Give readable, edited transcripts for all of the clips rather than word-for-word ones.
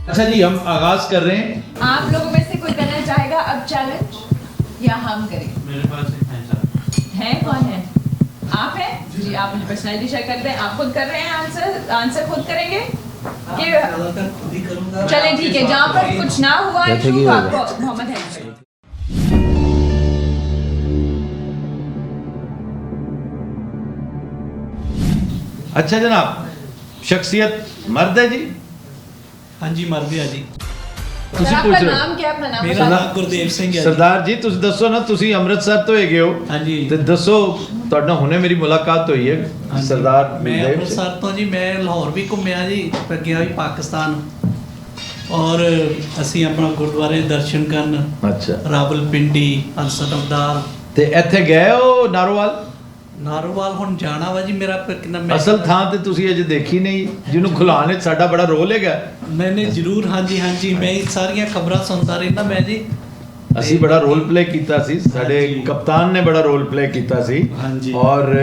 अच्छा जी, हम आगाज कर रहे हैं। आप लोगों में से कोई करना चाहेगा अब चैलेंज या हम करें? मेरे पास है कौन है? आप हैं जी, आप मुझे पर्सनैलिटी शेयर करते हैं। आप खुद कर रहे हैं आंसर खुद करेंगे कि चलें ठीक है, जहाँ पर कुछ ना हुआ इशू आपको मोहम्मद है। अच्छा जनाब, शख्सियत मर्द है जी? हाँ जी, मर्द है जी। ਤੁਸੀਂ आपका ਪੁੱਛ ਰਹੇ नाम क्या? अपना नाम मेरा बताओ। नाम गुरदेव सिंह है जी। ਸਰਦਾਰ ਜੀ ਤੁਸੀਂ ਦੱਸੋ ਨਾ, ਤੁਸੀਂ ਅੰਮ੍ਰਿਤਸਰ ਤੋਂ ਹੈਗੇ ਹੋ ਹਾਂਜੀ। ਤੇ ਦੱਸੋ, ਤੁਹਾਡੇ ਨਾਲ ਹੁਣੇ ਮੇਰੀ ਮੁਲਾਕਾਤ ਹੋਈ ਹੈ ਹਾਂਜੀ। ਸਰਦਾਰ मैं ਗੁਰਦੇਵ ਸਿੰਘ। ਅੰਮ੍ਰਿਤਸਰ ਤੋਂ ਜੀ, ਮੈਂ ਲਾਹੌਰ ਵੀ ਘੁੰਮਿਆ ਜੀ, ਫਿਰ ਗਿਆ ਵੀ ਪਾਕਿਸਤਾਨ, ਔਰ ਅਸੀਂ ਆਪਣਾ ਗੁਰਦੁਆਰੇ ਦਰਸ਼ਨ ਕਰਨ ਅੱਛਾ, ਰਾਵਲਪਿੰਡੀ, ਹਲਸਤ ਅਬਦਾਲ, ਤੇ ਇੱਥੇ ਗਏ ਹੋ ਨਾਰੋਵਾਲ? ਨਾਰੋਵਾਲ ਹੁਣ ਜਾਣਾ ਵਾ ਜੀ। ਮੇਰਾ ਫਿਰ ਕਿੰਨਾ ਅਸਲ ਥਾਂ ਤੇ ਤੁਸੀਂ ਅਜੇ ਦੇਖੀ ਨਹੀਂ, ਜਿਹਨੂੰ ਖੁਲਾਉਣ ਵਿੱਚ ਸਾਡਾ ਬੜਾ ਰੋਲ ਹੈਗਾ। ਮੈਨੇ ਜ਼ਰੂਰ, ਹਾਂਜੀ ਹਾਂਜੀ, ਮੈਂ ਇਹ ਸਾਰੀਆਂ ਖਬਰਾਂ ਸੁਣਦਾ ਰਹਿੰਦਾ ਮੈਂ ਜੀ। ਅਸੀਂ ਬੜਾ ਰੋਲ ਪਲੇ ਕੀਤਾ ਸੀ, ਸਾਡੇ ਹਾਂਜੀ। ਕਪਤਾਨ ਨੇ ਬੜਾ ਰੋਲ ਪਲੇ ਕੀਤਾ ਸੀ, ਹਾਂਜੀ। ਔਰ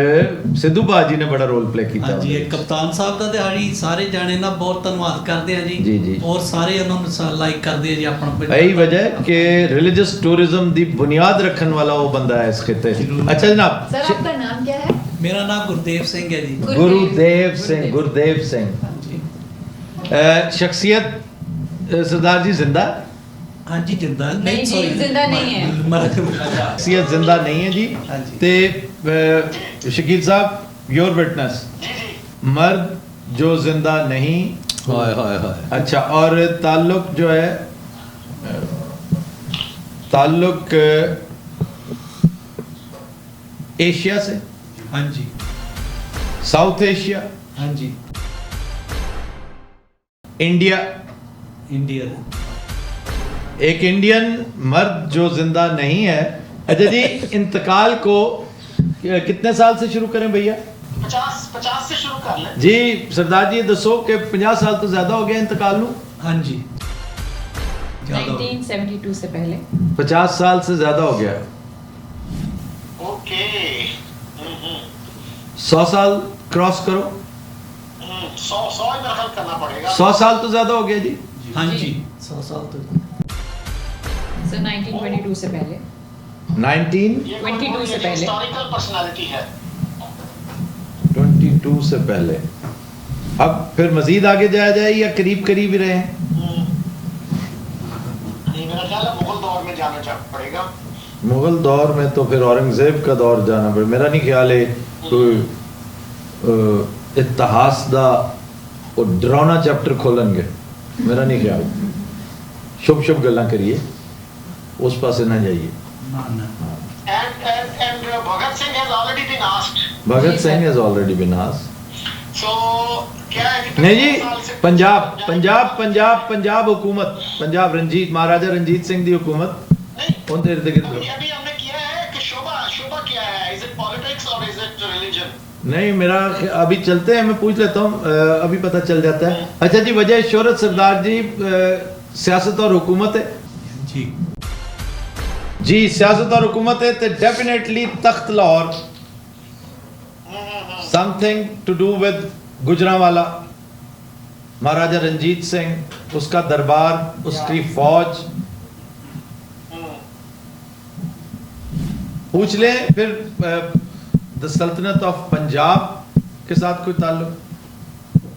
ਸਿੱਧੂ ਬਾਜੀ ਨੇ ਬੜਾ ਰੋਲ ਪਲੇ ਕੀਤਾ। ਹਾਂਜੀ, ਇਹ ਕਪਤਾਨ ਸਾਹਿਬ ਦਾ ਦਿਹਾੜੀ ਸਾਰੇ ਜਾਣੇ ਨਾ ਬਹੁਤ ਧੰਨਵਾਦ ਕਰਦੇ ਆ ਜੀ, ਜੀ। ਜੀ। ਔਰ ਸਾਰੇ ਉਹਨਾਂ ਨੂੰ ਲਾਈਕ ਕਰਦੇ ਆ ਜੀ ਆਪਣਾ। यही वजह है कि रिलीजियस टूरिज्म की बुनियाद रखने वाला वो बंदा है इस खिते। अच्छा जनाब, सर आपका नाम क्या है? ਮੇਰਾ ਨਾਮ ਗੁਰਦੇਵ ਸਿੰਘ ਹੈ ਜੀ। गुरुदेव सिंह, गुरुदेव सिंह। ਹਾਂਜੀ शख्सियत सरदार जी जिंदा? ਹਾਂਜੀ, जिंदा नहीं जी, sorry, जिंदा नहीं है। मर शख्सियत जिंदा नहीं है जी। हाँ जी। ते शकील साहब योर विटनेस, मर्द जो जिंदा नहीं। हाय हाय हाय। अच्छा, और ताल्लुक जो है, ताल्लुक एशिया से, हाँ जी साउथ एशिया, हाँ जी, इंडिया। इंडिया। एक इंडियन मर्द जो जिंदा नहीं है। अच्छा जी, इंतकाल को कितने साल से शुरू करें भैया? 50 से शुरू कर लें। जी सरदार जी, ये दसो कि 50 साल तो ज्यादा हो गया इंतकाल नू? हाँ जी, ज़्यादा हो गया। 1972 से पहले 50 साल से ज्यादा हो गया। ओके। 100 साल क्रॉस करो। 100 ही दखल करना पड़ेगा। 100 साल तो ज्यादा हो गया जी। हाँ जी। जी, 100 साल तो। सर 1922 से पहले 1922 ये 22 से पहले। हिस्टोरिकल पर्सनालिटी है। से पहले। अब फिर मजीद आगे जाया जाए या करीब करीब ही रहे हैं? नहीं, मेरा ख्याल है मुगल दौर में जाना पड़ेगा। मुगल दौर में तो फिर औरंगजेब का दौर जाना पड़े। मेरा नहीं ख्याल है कोई इतिहास दा वो डरावना चैप्टर खोलेंगे, मेरा नहीं ख्याल। शुभ शुभ गल्लां करिए, उस पासे ना जाइए। ना ना। And Bhagat Singh has already been asked. Bhagat Singh has already been asked. So क्या है कि नहीं जी, 50 साल से- पंजाब पंजाब पंजाब पंजाब हुकूमत, पंजाब रंजीत, महाराजा रंजीत सिंह दी हुकूमत नहीं, उनके इर्द गिर्द। अभी हमने किया है कि शोभा क्या है? Is it politics or is it religion? नहीं, मेरा अभी चलते हैं, मैं पूछ लेता हूँ, अभी पता चल जाता है। अच्छा जी, वजह शोहरत सरदार जी सियासत और हुकूमत है जी जी, सियासत और हुकूमत है तो डेफिनेटली तख्त Lahore, something to do with Gujranwala, Maharaja Ranjit Singh, उसका दरबार, उसकी फौज। पूछ ले फिर द सल्तनत ऑफ पंजाब के साथ कोई ताल्लुक?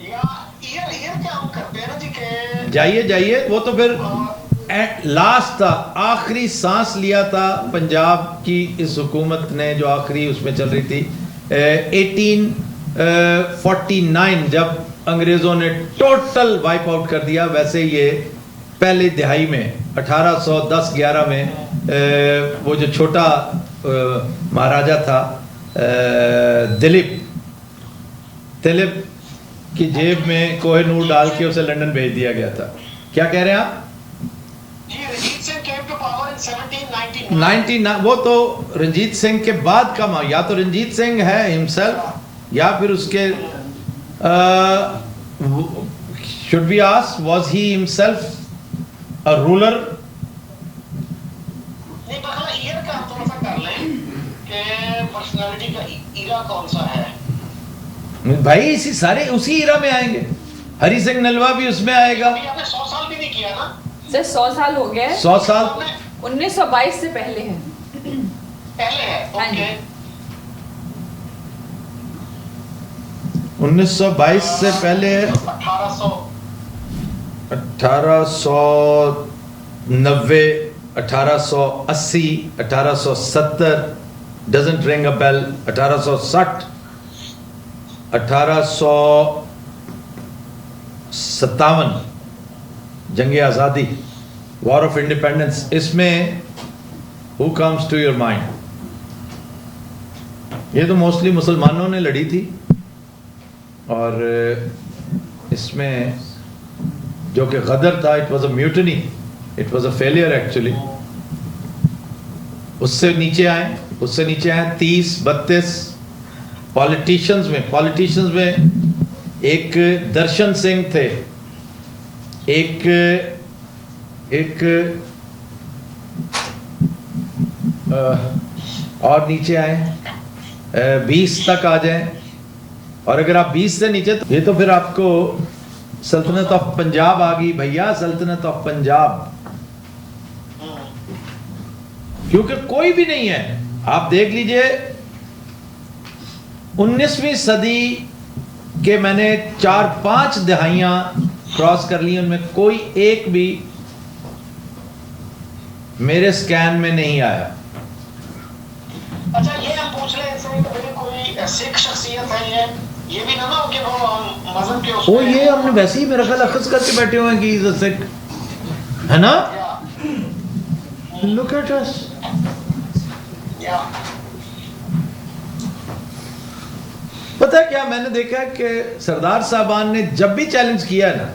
या ये क्या हम करते हैं ना जी के जाइए जाइए, वो तो फिर लास्ट था, आखिरी सांस लिया था पंजाब की इस हुकूमत ने, जो आखिरी उसमें चल रही थी 1849, जब अंग्रेज़ों ने टोटल वाइप आउट कर दिया। वैसे ये पहली दिहाई में 1810-11 में वो जो छोटा महाराजा था दिलीप की जेब में कोहिनूर डाल के उसे लंदन भेज दिया गया था। क्या कह रहे हैं आप? जी, Ranjit Singh came to power in 1799। वो तो रंजीत सिंह के बाद का या तो रंजीत सिंह है हिमसेल्फ या फिर उसके should be asked, was he himself a ruler? नहीं, बखला ईयर का हम थोड़ा सा कर लें कि पर्सनालिटी का ईरा कौन सा है। भाई इसी सारे उसी ईरा में आएंगे। हरि सिंह नलवा भी उसमें आएगा। अभी आपने 100 साल भी नहीं किया ना? सर 100 साल हो गए। 100 साल 1922 से पहले है। पहले है, हाँ जी। ओके। 1922 से पहले 1800 1890, 1880, 1870 doesn't ring a bell, 1860, 1857 जंग आज़ादी, वॉर ऑफ इंडिपेंडेंस, इसमें who comes to your mind? ये तो मोस्टली मुसलमानों ने लड़ी थी, और इसमें जो कि गदर था, it was a mutiny, it was a failure actually. उससे नीचे आए 30, 32 पॉलिटिशियंस में एक दर्शन सिंह थे, एक और नीचे आए 20 तक आ जाएं, और अगर आप 20 से नीचे, तो ये तो फिर आपको सल्तनत ऑफ पंजाब आ गई भैया, सल्तनत ऑफ पंजाब, क्योंकि कोई भी नहीं है। आप देख लीजिए 19वीं सदी के मैंने 4-5 दहाइयां क्रॉस कर ली, उनमें कोई एक भी मेरे स्कैन में नहीं आया। अच्छा, ये हम पूछ रहे हैं इनसे कि कोई सिख शख्सियत है ये भी ना हो कि वो मजहब के ओ, ये हमने वैसे ही मेरा ख्याल अखज़ करके बैठे हुए हैं कि इज अ सिख, है ना? Look at us. पता है क्या, मैंने देखा है कि सरदार साहबान ने जब भी चैलेंज किया है ना,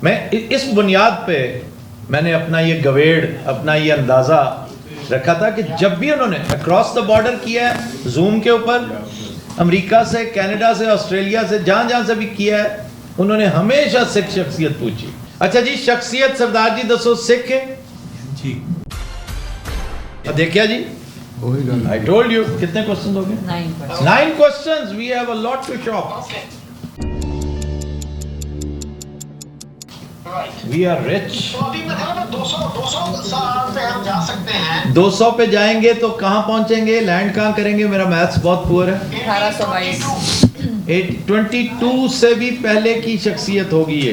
मैं इस बुनियाद पे मैंने अपना ये गवेड़, अपना ये अंदाजा रखा था कि जब भी उन्होंने अक्रॉस द बॉर्डर किया है, जूम के ऊपर, अमेरिका से, कनाडा से, ऑस्ट्रेलिया से, जहां से भी किया है, उन्होंने हमेशा सिख शख्सियत पूछी। अच्छा जी, शख्सियत सरदार जी दसो, सिख है जी। देखिए जी, आई टोल्ड यू। कितने क्वेश्चन हो गए? 9 questions. We have a lot to shop. We are rich. तो अभी मतलब 200 साल पे हम जा सकते हैं। 200 पे जाएंगे तो कहां पहुंचेंगे? लैंड कहां करेंगे? मेरा मैथ्स बहुत पुअर है। 1822। 22 से भी पहले की शख्सियत होगी ये।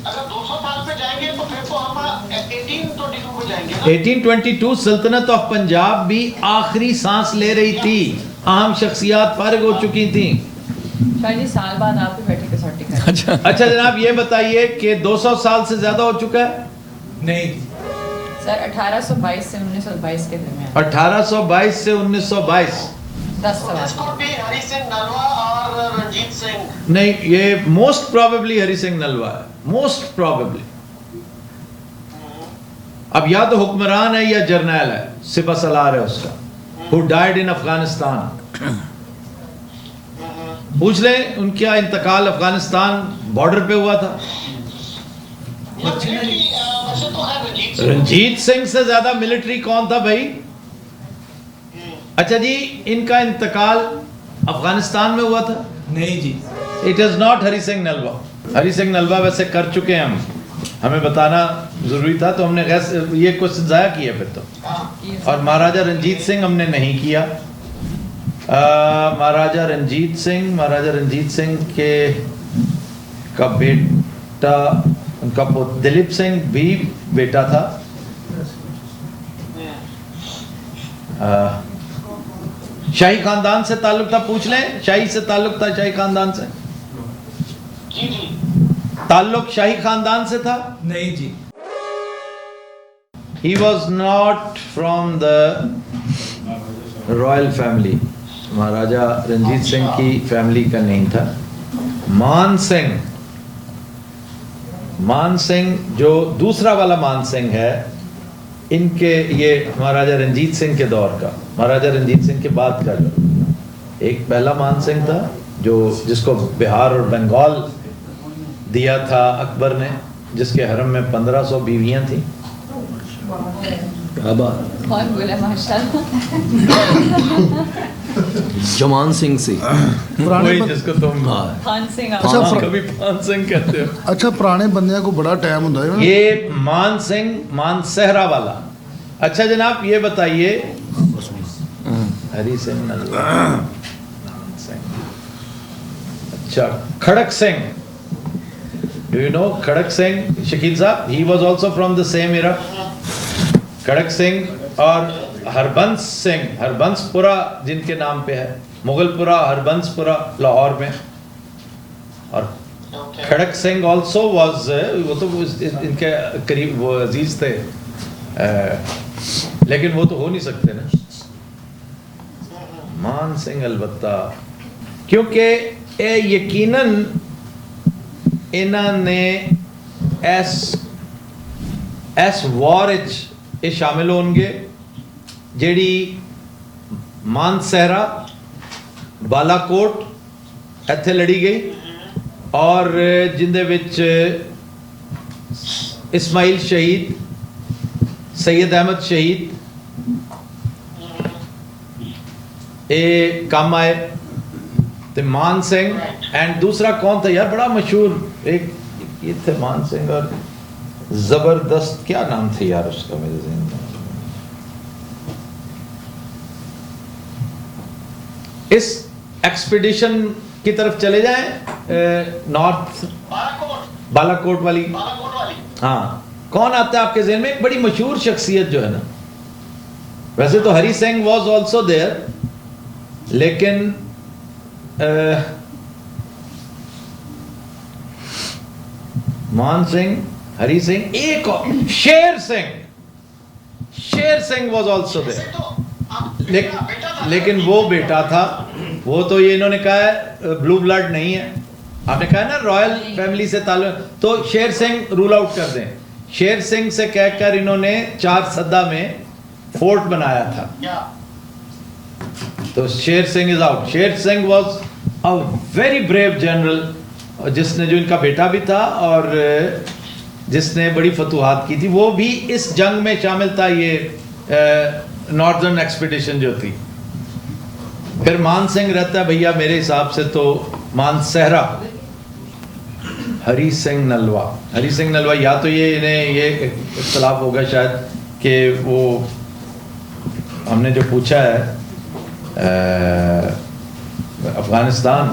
अगर 200 साल पे जाएंगे तो फिर तो हम 1822 पे जाएंगे ना? 1822 सल्तनत ऑफ पंजाब भी आखिरी सांस ले रही थी, अहम शख्सियात फारिग हो चुकी थी। शायद जी साल बाद आप भी बैठे कसौटी करें। अच्छा जनाब, ये बताइए कि 200 साल से ज्यादा हो चुका है? नहीं सर 1822 से 1922 के दरमियान। 1822 से 1922। 10 सवाल। इसको भी हरि सिंह नलवा और रंजीत सिंह। नहीं, ये मोस्ट प्रोबेबली हरि सिंह नलवा है, मोस्ट प्रोबेबली। अब या तो हुक्मरान है या जर्नैल है, सिपह सलार है उसका, हु डाइड इन अफगानिस्तान। पूछ लें उनका इंतकाल अफगानिस्तान बॉर्डर पे हुआ था। वैसे तो है रंजीत सिंह से ज्यादा मिलिट्री कौन था भाई? अच्छा जी, इनका इंतकाल अफगानिस्तान में हुआ था? नहीं जी। It is not Hari Singh Nalwa. Hari Singh Nalwa वैसे कर चुके हैं हम, हमें बताना जरूरी था, तो हमने ये क्वेश्चन जाया किया फिर तो। और महाराजा रंजीत सिंह हमने नहीं किया। महाराजा रंजीत सिंह के का बेटा, उनका दिलीप सिंह भी बेटा था। शाही खानदान से ताल्लुक था, पूछ लें, शाही से ताल्लुक था, शाही खानदान से ताल्लुक शाही खानदान से था? नहीं जी। He was not from the royal family, Maharaja Ranjit Singh की फैमिली का नहीं था। मान सिंह जो दूसरा वाला मान सिंह है, इनके ये महाराजा रंजीत सिंह के दौर का, महाराजा रंजीत सिंह के बाद का जो एक पहला मान सिंह था, जो जिसको बिहार और बंगाल दिया था अकबर ने, जिसके हरम में 1500 बीवियां थी। क्या बात। कौन बोला माशाल्लाह? जमान सिंह से। पुराने वही बं- जिसको तुम खान सिंह आप- अच्छा, हाँ, कभी पान सिंह कहते हो। अच्छा पुराने बंदियां को बड़ा टाइम होता है ये मानसहरा वाला। अच्छा जनाब ये बताइए, हरी सिंह नलवा, मान सिंह। अच्छा Kharak Singh, do you know Kharak Singh? Shakeel Sahab, he was also from the same era. Kharak Singh और हरबंस सिंह, हरबंसपुरा जिनके नाम पे है, मुगलपुरा हरबंसपुरा लाहौर में। और खड़क सिंह ऑल्सो वाज, वो तो इनके करीब वो अजीज थे, लेकिन वो तो हो नहीं सकते ना। मान सिंह अलबत्ता, क्योंकि यकीनन इन्होंने एस वार ये शामिल होंगे ਜਿਹੜੀ मानसहरा बालाकोट ਇੱਥੇ लड़ी गई, और जिंदे विच इस्माइल शहीद, सैयद अहमद शहीद ये काम आए, तो मान सिंह। एंड दूसरा कौन था यार बड़ा मशहूर, एक ये थे मान सिंह और जबरदस्त, क्या नाम थे यार उसका मेरे ज़हन में। इस एक्सपीडिशन की तरफ चले जाएं, नॉर्थ बालाकोट वाली। हाँ, कौन आता है आपके ज़हन में? एक बड़ी मशहूर शख्सियत जो है ना, वैसे तो Hari Singh was also there, लेकिन मान सिंह, हरी सिंह, एक और शेर सिंह वाज आल्सो देयर, लेकिन वो बेटा था, वो तो ये इन्होंने कहा है ब्लू ब्लड नहीं है। आपने कहा ना रॉयल फैमिली से ताल्लुक, तो शेर सिंह रूल आउट कर दें। शेर सिंह से कहकर इन्होंने 4 सद्दा में फोर्ट बनाया था, तो Sher Singh is out. Sher Singh was a very brave general, जिसने, जो इनका बेटा भी था और जिसने बड़ी फतूहात की थी, वो भी इस जंग में शामिल था, ये नॉर्दर्न एक्सपीडिशन जो थी। फिर मान सिंह रहता है भैया मेरे हिसाब से तो मानसहरा, हरी सिंह नलवा। हरी सिंह नलवा, या तो ये इन्हें ये इख्तलाफ होगा शायद कि वो हमने जो पूछा है अफगानिस्तान,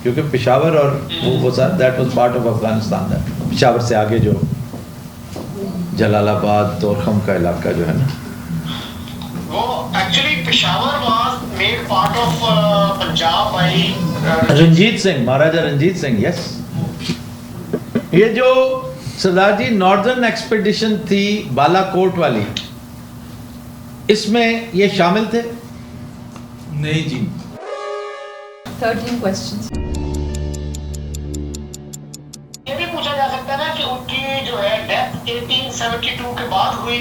क्योंकि पेशावर और वो sir that was part of Afghanistan, Peshawar से आगे जो जलालाबाद तोरखम का इलाका जो है ना, वो actually Peshawar was made part of Punjab by Ranjit Singh, Maharaja Ranjit Singh. Yes, ये जो सरदार जी नॉर्दर्न एक्सपीडिशन थी बालाकोट वाली, इसमें ये शामिल थे? नहीं जी। 13 questions. ये भी पूछा जा सकता है ना कि उनकी जो है डेथ 1872 के बाद हुई।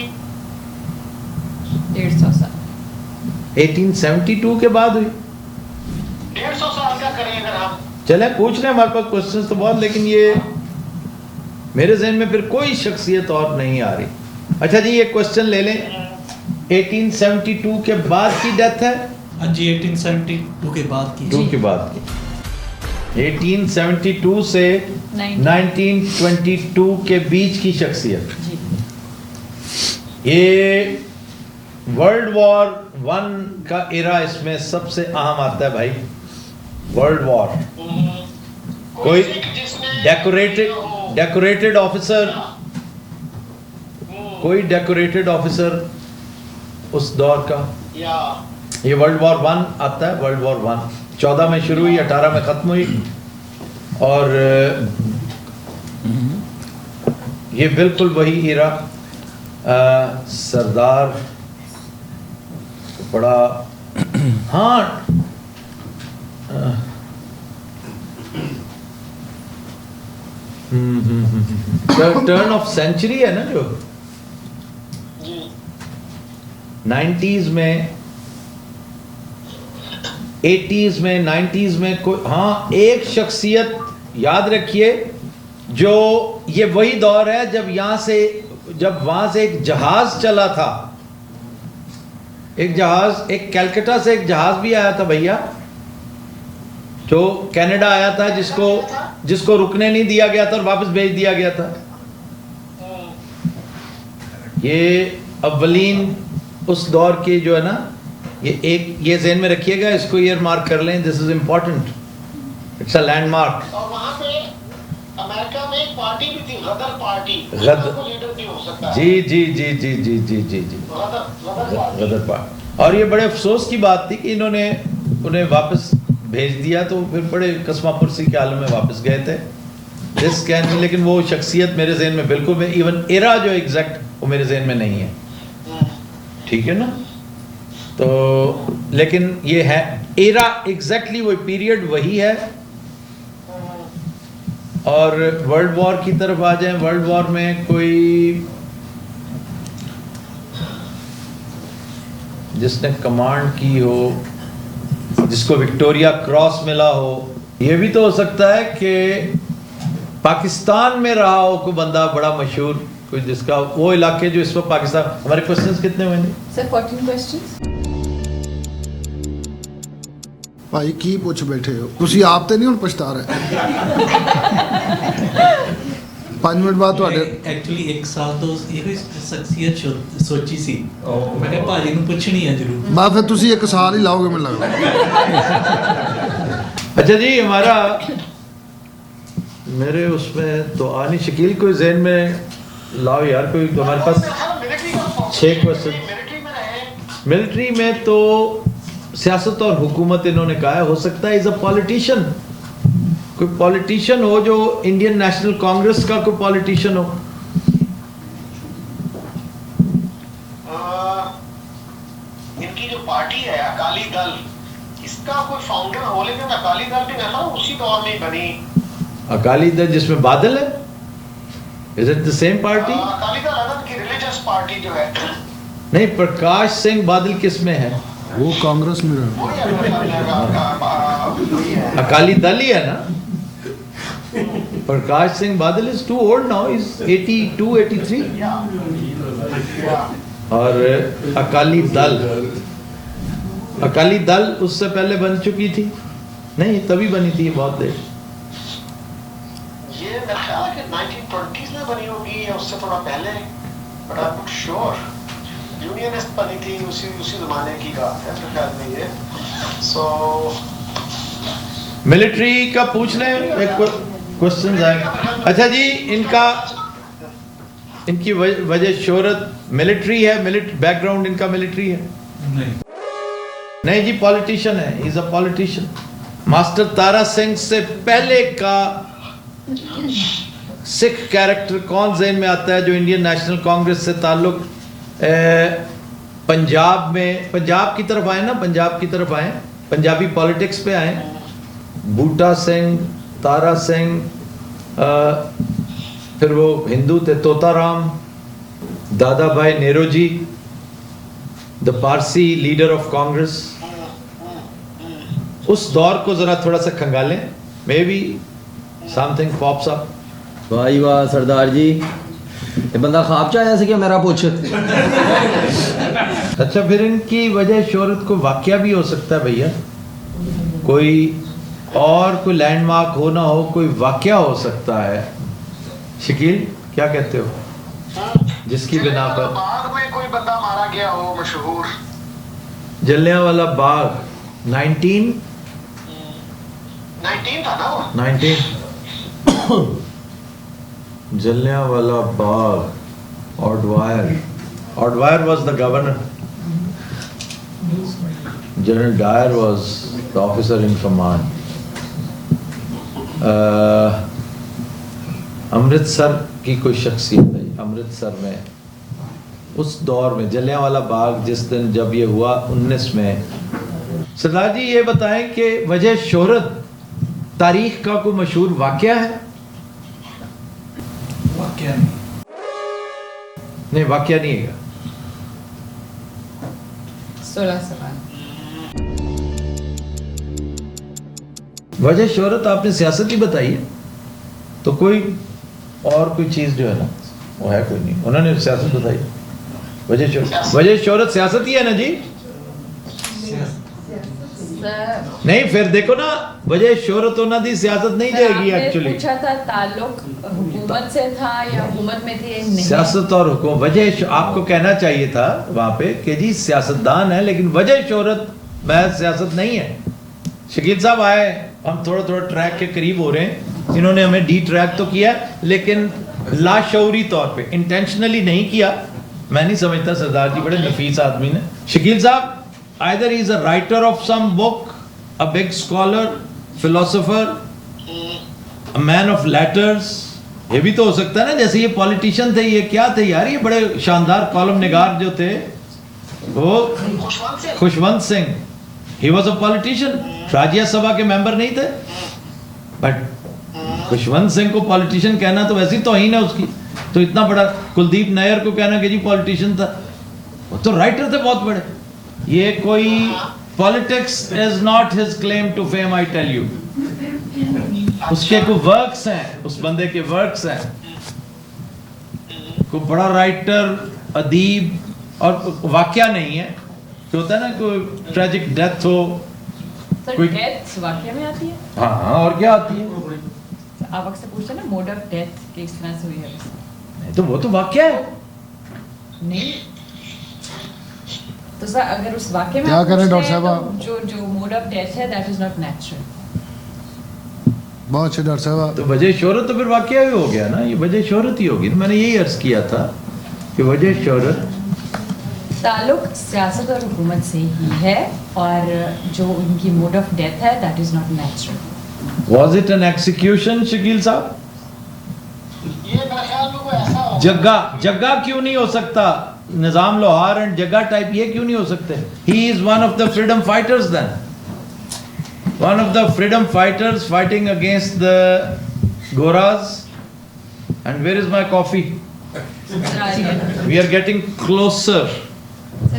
150 साल 1872 के बाद हुई। 150 साल का करें अगर हम। चले पूछ लें, हमारे पास क्वेश्चंस तो बहुत, लेकिन ये मेरे जहन में फिर कोई शख्सियत और नहीं आ रही। अच्छा जी, ये क्वेश्चन ले लें, 1872 के बाद की डेथ है? हाँ जी, 1872 के बाद की। 2 के बाद की, 1872 से 1922 के बीच की शख्सियत। जी। ये वर्ल्ड वॉर 1 का एरा इसमें सबसे अहम आता है भाई। वर्ल्ड वॉर, कोई डेकोरेटेड ऑफिसर, कोई डेकोरेटेड ऑफिसर उस दौर का, या ये वर्ल्ड वॉर 1 आता है। वर्ल्ड वॉर 1 14 में शुरू हुई, 18 में ख़त्म हुई, और ये बिल्कुल वही इरा। सरदार बड़ा, हाँ, टर्न ऑफ सेंचुरी है ना जो 90s में, 80s में, 90s में कोई, हाँ, एक शख्सियत याद रखिए, जो ये वही दौर है जब वहां से एक जहाज चला था, एक जहाज, एक कलकत्ता से एक जहाज भी आया था भैया, जो कनाडा आया था, जिसको रुकने नहीं दिया गया था और वापस भेज दिया गया था। ये अव्वलीन उस दौर के जो है ना, ये ज़हन में रखिएगा, इसको ईयर मार्क कर लें, this is important, it's a landmark. और वहाँ पे अमेरिका में एक पार्टी भी थी, गदर पार्टी, गदर लीडर भी हो सकता है। जी जी जी जी जी जी जी जी गदर पार्टी। और ये बड़े अफसोस की बात थी कि इन्होंने उन्हें वापस भेज दिया, तो फिर बड़े कसमापुरसी के आलम में वापस गए थे। दिस कैन बी, लेकिन वो शख्सियत मेरे जहन में बिल्कुल में, इवन एरा जो एग्जैक्ट वो मेरे जहन में नहीं है, ठीक है ना। तो लेकिन ये है एरा एग्जैक्टली, वो पीरियड वही है। और वर्ल्ड वॉर की तरफ आ जाए, वर्ल्ड वॉर में कोई जिसने कमांड की हो, जिसको विक्टोरिया क्रॉस मिला हो, ये भी तो हो सकता है कि पाकिस्तान में रहा हो कोई बंदा बड़ा मशहूर, कोई जिसका वो इलाके जो इस वक्त पाकिस्तान। हमारे क्वेश्चंस कितने हुए हैं सर? 14 क्वेश्चंस। ਭਾਈ ਕੀ ਪੁੱਛ ਬੈਠੇ ਹੋ ਤੁਸੀਂ? ਆਪ ਤੇ ਨਹੀਂ ਹੁਣ ਪਛਤਾ ਰਹੇ? 5 ਮਿੰਟ ਬਾਅਦ ਤੁਹਾਡੇ ਐਕਚੁਅਲੀ 1 ਸਾਲ ਤੋਂ ਇਹੋ ਸ਼ਖਸੀਅਤ ਸੋਚੀ ਸੀ, ਮੈਂ ਕਿਹਾ ਭਾਜੀ ਨੂੰ ਪੁੱਛਣੀ ਹੈ ਜ਼ਰੂਰ। ਬਾ ਫਿਰ ਤੁਸੀਂ 1 ਸਾਲ ਹੀ ਲਾਓਗੇ ਮੈਨੂੰ ਲੱਗਦਾ। अच्छा जी, हमारा मेरे उसमें तो आनी शकील कोई जहन में लाओ यार, कोई तो हमारे पास 6 क्वेश्चन। मिलिट्री में तो सियासत और हुकूमत इन्होंने कहा है, हो सकता है इज अ पॉलिटिशियन, कोई पॉलिटिशियन हो जो इंडियन नेशनल कांग्रेस का कोई पॉलिटिशियन हो। इनकी जो पार्टी है अकाली दल, इसका कोई फाउंडर हो, लेकिन अकाली दल भी ना उसी दौर में बनी। अकाली दल जिसमें बादल है, is it the same party? Akali Dal अलग की रिलीजियस पार्टी जो है। नहीं, प्रकाश सिंह बादल किस में है? वो कांग्रेस में रहा। अकाली दल ही है ना। Prakash Singh Badal is too old now, is 82 83। और अकाली दल उससे पहले बन चुकी थी, नहीं तभी बनी थी बहुत देर। ये मेरा ख्याल है कि 1920s में बनी होगी या उससे थोड़ा पहले, but I am not sure. Unionist बनी थी उसी जमाने की का है मेरे ख्याल में ये। सो मिलिट्री का पूछ लें, एक क्वेश्चन आएगा। अच्छा जी, इनकी वजह शोहरत मिलिट्री है, बैकग्राउंड इनका मिलिट्री है? नहीं जी, पॉलिटिशियन है, is a politician. Master Tara Singh से पहले का सिख कैरेक्टर कौन ज़हन में आता है जो इंडियन नेशनल कांग्रेस से ताल्लुक पंजाब में, पंजाब की तरफ आए ना, पंजाब की तरफ आए, पंजाबी पॉलिटिक्स पे आए? बूटा सिंह, तारा सिंह, फिर वो हिंदू थे तोता Ram, Dadabhai Naoroji, the Parsi leader of Congress. उस दौर को जरा थोड़ा सा खंगालें, maybe something pops up. वाह वाह सरदार जी, ये बंदा ख्वाब च आया से क्या मेरा पूछ। अच्छा, फिर इनकी वजह शोहरत को वाकया भी हो सकता है भैया, कोई और कोई लैंडमार्क हो ना हो, कोई वाकया हो सकता है। शकील क्या कहते हो? जिसकी बिना पर बाग में कोई बंदा मारा गया हो मशहूर। जलियांवाला बाग 19 था ना वो? 19 Jallianwala Bagh, ऑडवायर was the governor, General Dyer was the officer in command। Amritsar की कोई शख्सियत है, अमृतसर में उस दौर में जलियांवाला बाग जिस दिन जब ये हुआ 19 में। सरदार जी ये बताएं कि वजह शोहरत तारीख का कोई मशहूर वाकया है? वाकया नहीं, वाकया नहीं है। 16 सवाल। वजह शोहरत आपने सियासत ही बताई है, तो कोई और कोई चीज जो है ना वो है कोई नहीं, उन्होंने सियासत बताई। वजह शोहरत सियासत ही है ना जी। सर नहीं फिर देखो ना वजह शोहरत होना दी सियासत नहीं जाएगी आपने एक्चुअली। पूछा था ताल्लुक हुकूमत से था या हुकूमत में थे नहीं। सियासत और हुकूमत वजह आपको कहना चाहिए था वहां पे कि जी सियासतदान है लेकिन वजह शोहरत महज सियासत नहीं है। शकील साहब आए, हम थोड़ा थोड़ा ट्रैक के करीब हो रहे हैं, इन्होंने हमें डी ट्रैक तो किया लेकिन लाशऊरी तौर पे इंटेंशनली नहीं किया। मैं नहीं समझता सरदार जी बड़े नफीस आदमी ने। शकील साहब either he is a writer of some book, a big scholar, philosopher, a man of letters, ये भी तो हो सकता है ना। जैसे ये पॉलिटिशियन थे, ये क्या थे यार, ये बड़े शानदार कॉलम निगार जो थे वो Khushwant Singh, he was a politician, राज्य सभा के मेंबर नहीं थे बट खुशवंत सिंह को पॉलिटिशियन कहना तो वैसी तौहीन है उसकी। तो इतना बड़ा कुलदीप नैयर को कहना कि जी पॉलिटिशियन था, वो तो राइटर थे बहुत बड़े। ये कोई politics is not his claim to fame, I tell you. उसके को वर्क्स हैं, उस बंदे के वर्क्स हैं, को बड़ा राइटर अदीब, और वाकया नहीं है कि होता है ना कोई ट्रेजिक डेथ हो। सर कोई डेथ वाकया में आती है? हाँ और क्या आती है, आप अक्सर पूछते हैं ना मोड ऑफ डेथ किस तरह से हुई है। नहीं तो वो तो वाकया है। नहीं तो सर अगर उस वाकये में क्या आप करें पूछते डॉक्टर हैं साहब? तो जो मोड ऑफ डेथ है दैट इज नॉट नेचुरल। बहुत अच्छे डॉक्टर साहब। तो वजह शोहरत तो फिर वाकया ही हो गया ना, ये वजह शोहरत ही होगी। तो मैंने यही अर्ज किया था कि वजह शोहरत ताल्लुक सियासत और हुकूमत से ही है और जो उनकी मोड ऑफ डेथ है that is not natural. Was it an execution Shakeel साहब? ये मेरा ख्याल में कोई ऐसा होगा। जग्गा क्यों नहीं हो सकता? निजाम लोहार एंड जग्गा टाइप ये क्यों नहीं हो सकते? He is one of the freedom fighters then, one of the freedom fighters fighting against the गोराज। And where is my coffee? We are getting closer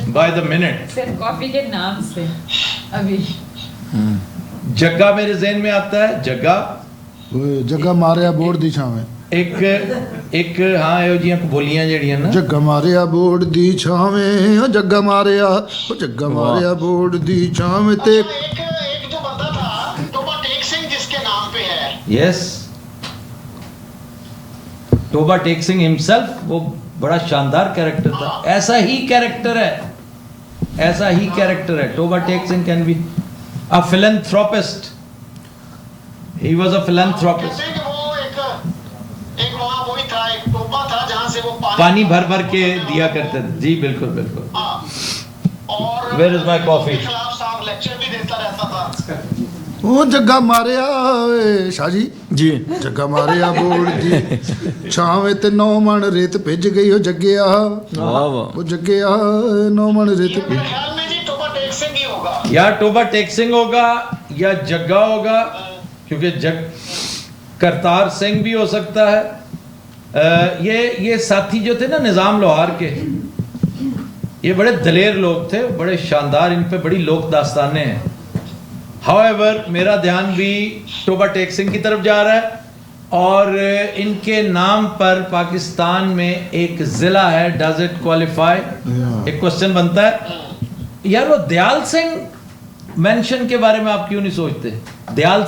by the minute. सिर्फ coffee के नाम से अभी जग्गा मेरे ज़हन में आता है। जग्गा वो जग्गा मारिया बोर्ड दी छावे, एक हाँ ਇਹੋ ਜਿਹੀਆਂ ਬੋਲੀਆਂ ਜਿਹੜੀਆਂ ਨਾ, जग्गा मारिया बोर्ड दी छावे, ओ जग्गा मारिया, ओ जग्गा मारिया बोर्ड दी छावे ते एक जो बंदा था टोबा टेक सिंह जिसके नाम पे है, यस टोबा टेक सिंह हिमसेल्फ, वो बड़ा शानदार कैरेक्टर था। ऐसा ही कैरेक्टर है, ऐसा ही कैरेक्टर है। Toba Tek Singh can be a philanthropist, he was a philanthropist. कहते हैं कि वो एक वहाँ वही था, एक टोबा था जहाँ से वो पानी भर भर के दिया करते थे। जी बिल्कुल बिल्कुल। हाँ, और Where is my coffee? के खिलाफ साहब लेक्चर भी देता रहता था। ओ जग्गा मारिया वे शाहजी जी जग्गा मारिया बोर्ड दी छावे ते 9 मन रेत भिज गई, ओ जग्गिया, वाह वाह। ओ जग्गिया 9 मन रेत ये मेरे ख्याल में जी टोबा टेक सिंह ही होगा। या टोबा टेक सिंह होगा या जग्गा होगा, क्योंकि करतार सिंह भी हो सकता है। ये साथी जो थे ना निज़ाम लोहार के, ये बड़े दलेर लोग थे, बड़े शानदार, इन पे बड़ी लोक दास्तानें हैं। हाउएवर मेरा ध्यान भी टोबा टेक सिंह की तरफ जा रहा है और इनके नाम पर पाकिस्तान में एक ज़िला है। Does it qualify? एक क्वेश्चन बनता है यार, वो दयाल सिंह मेंशन के बारे में आप क्यों नहीं सोचते? Dayal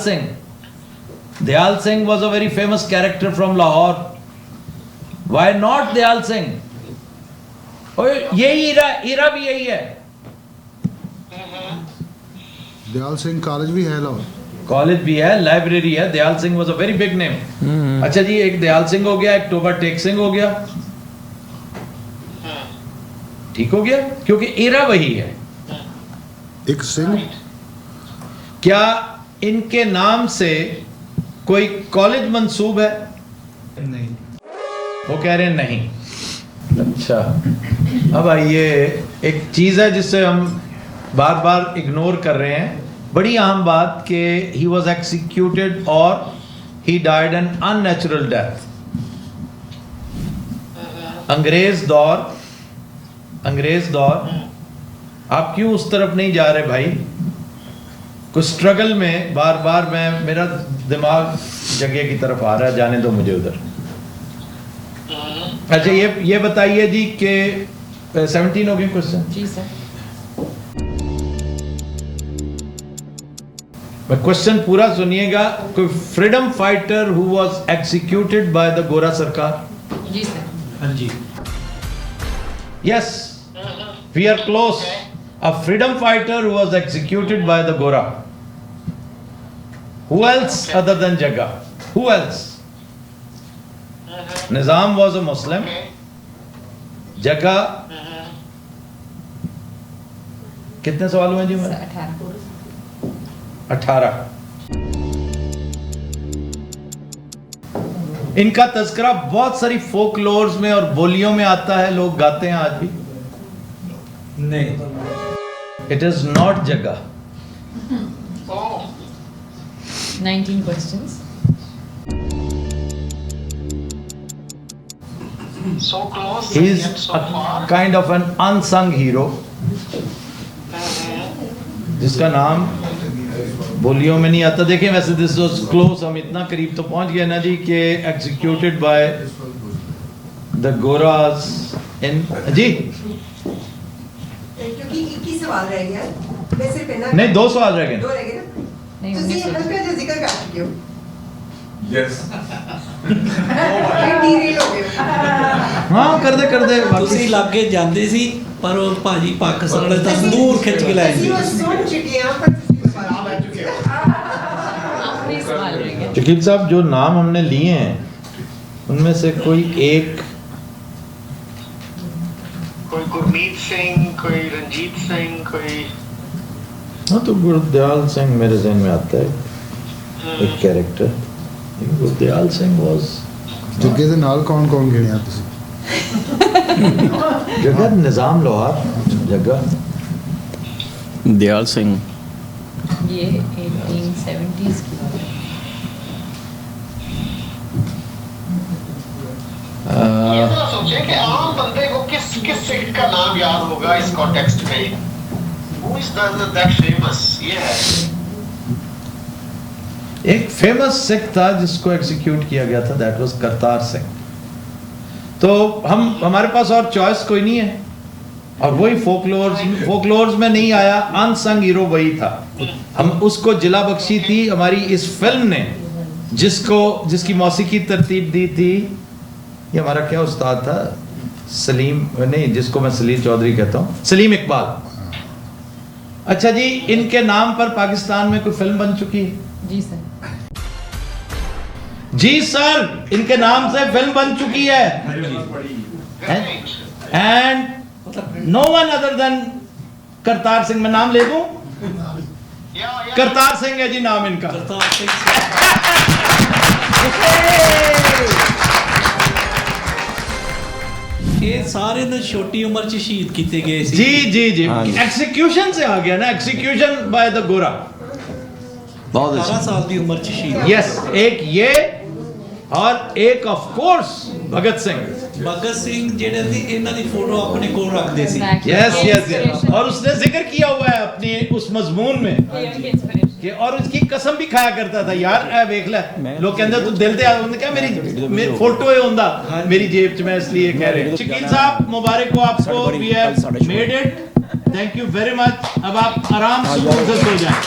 Singh was a very famous character from Lahore. Why not Dayal Singh? यही ईरा भी यही है। दयाल सिंह कॉलेज भी है लाहौर, कॉलेज भी है, लाइब्रेरी है। Dayal Singh was a very big name। अच्छा जी, एक दयाल सिंह हो गया, एक टोबा टेक सिंह हो गया, ठीक हो गया, क्योंकि ईरा वही है। एक सिंह। क्या इनके नाम से कोई कॉलेज मंसूब है? नहीं। वो कह रहे हैं नहीं। अच्छा, अब आइए, एक चीज़ है जिससे हम बार बार इग्नोर कर रहे हैं, बड़ी अहम बात, कि ही वॉज एक्सिक्यूटेड और he died an unnatural death. अंग्रेज दौर, आप क्यों उस तरफ नहीं जा रहे भाई? कुछ स्ट्रगल में बार बार मेरा दिमाग जगह की तरफ आ रहा है, जाने दो मुझे उधर। अच्छा ये बताइए जी कि 17 हो गए क्वेश्चन। जी सर। क्वेश्चन पूरा सुनिएगा। कोई freedom fighter who was executed by the गोरा सरकार? जी सर। हाँ जी। Yes, we are close. A freedom fighter who was executed by the Gora. Who else other than Jagga? Who else? Nizam was a Muslim. Jagga. कितने सवाल हुए जी मेरे? 18। इनका तज़किरा बहुत सारी फोकलोर्स में और बोलियों में आता है, लोग गाते हैं आज भी। नहीं, it is not Jagga. 19 questions. So close, He is yet so far. a kind of an unsung hero, जिसका नाम बोलियों में नहीं आता। देखिए वैसे दिस वाज क्लोज, हम इतना करीब तो पहुंच गए ना जी कि एग्जीक्यूटेड बाय द गोरास इन जी। क्योंकि 21 सवाल रह गया, मैं सिर्फ इतना नहीं, 2 सवाल रह गए। 2 रह गए ना। नहीं, ਤੁਸੀਂ 19 हल्का जिहा जिक्र कर चुके हो। यस फिर डीरेल हो गए हो। हाँ कर दे ਤੁਸੀਂ ਲਾਗੇ ਜਾਂਦੇ ਸੀ ਪਰ ਉਹ ਭਾਜੀ ਪਾਕਿਸਤਾਨ ਵਾਲੇ ਤਾਂ ਦੂਰ ਖਿੱਚ ਕੇ ਲੈ ਅਸੀਂ ਉਹ ਜਾਂਦੇ। ਸੁਣ ਚੁੱਕੇ ਹਾਂ, ਪਰ ਤੁਸੀਂ सवाल बैठ चुके हो। आखिरी सवाल रह गया। शकील साहब जो नाम हमने लिए हैं उनमें से कोई एक, कोई गुरमीत सिंह, कोई रंजीत सिंह, कोई हाँ तो गुरदयाल सिंह मेरे जहन में आता है एक कैरेक्टर। गुरदयाल सिंह वाज ਜੱਗੇ ਦੇ ਨਾਲ ਕੌਣ ਕੌਣ ਗਿਣਿਆ ਤੁਸੀਂ? जगह निजाम लोहार जगह दयाल सिंह। ये 1870s की बात है। ये तो सोचे कि आम बंदे को किस किस सिख का नाम याद होगा इस कॉन्टेक्स्ट में। Who is that famous? ये है। एक फेमस सिख था जिसको एग्जीक्यूट किया गया था, दैट वाज करतार सिंह। तो हमारे पास और चॉइस कोई नहीं है, और वही फोकलोर्स में नहीं आया, अनसंग हीरो वही था। हम उसको जिला बख्शी थी हमारी इस फिल्म ने, जिसकी मौसीकी तरतीब दी थी, ये हमारा क्या उस्ताद था, सलीम नहीं, जिसको मैं सलीम चौधरी कहता हूँ, सलीम इकबाल। अच्छा जी, इनके नाम पर पाकिस्तान में कोई फिल्म बन चुकी है? जी सर। जी सर, इनके नाम से फिल्म बन चुकी है, and no one other than Kartar Singh. मैं नाम ले दूं? करतार सिंह है जी नाम इनका। करतार सिंह ਇਹ ਸਾਰੇ ਨੇ ਛੋਟੀ ਉਮਰ ਚ ਸ਼ਹੀਦ ਕੀਤੇ ਗਏ ਸੀ। जी एग्जीक्यूशन से आ गया ना, एग्जीक्यूशन बाय द गोरा। बहुत 18 अच्छी। ਸਾਲ ਦੀ ਉਮਰ ਚ ਸ਼ਹੀਦ। यस, एक ये और एक ऑफ कोर्स भगत सिंह। ਭਗਤ ਸਿੰਘ ਜਿਹੜੇ ਸੀ ਇਹਨਾਂ ਦੀ ਫੋਟੋ ਆਪਣੇ ਕੋਲ ਰੱਖਦੇ ਸੀ। यस यस यस, और उसने जिक्र किया हुआ है अपनी उस मजमून में कि, और उसकी कसम भी खाया करता था, यार ए देख ले, लोग कहते तू दिल दे, उन्होंने कहा मेरी फोटो है उनदा मेरी जेब च, मैं इसलिए कह रहे। शकील साहब मुबारक हो आपको, we have made it, thank you very much. अब आप आराम सुकून से सो जाएं।